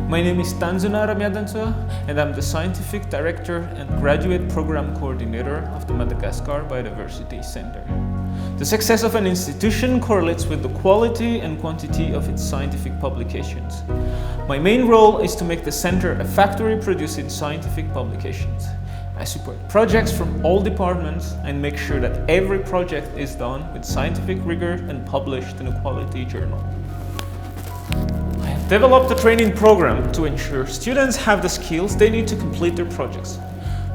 My name is Tanzuna Ramyadansa, and I'm the Scientific Director and Graduate Program Coordinator of the Madagascar Biodiversity Center. The success of an institution correlates with the quality and quantity of its scientific publications. My main role is to make the center a factory producing scientific publications. I support projects from all departments and make sure that every project is done with scientific rigor and published in a quality journal. I have developed a training program to ensure students have the skills they need to complete their projects.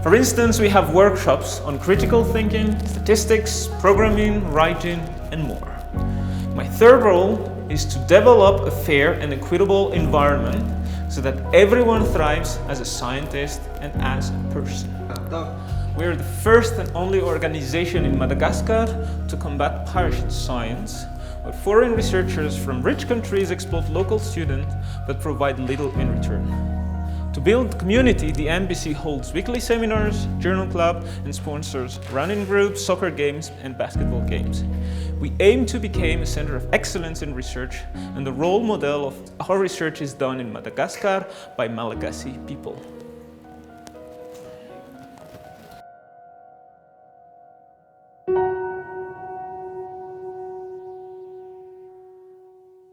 For instance, we have workshops on critical thinking, statistics, programming, writing, and more. My third role is to develop a fair and equitable environment so that everyone thrives as a scientist and as a person. We are the first and only organization in Madagascar to combat parachute science, where foreign researchers from rich countries exploit local students but provide little in return. To build community, the MBC holds weekly seminars, journal club, and sponsors running groups, soccer games, and basketball games. We aim to become a center of excellence in research, and the role model of our research is done in Madagascar by Malagasy people.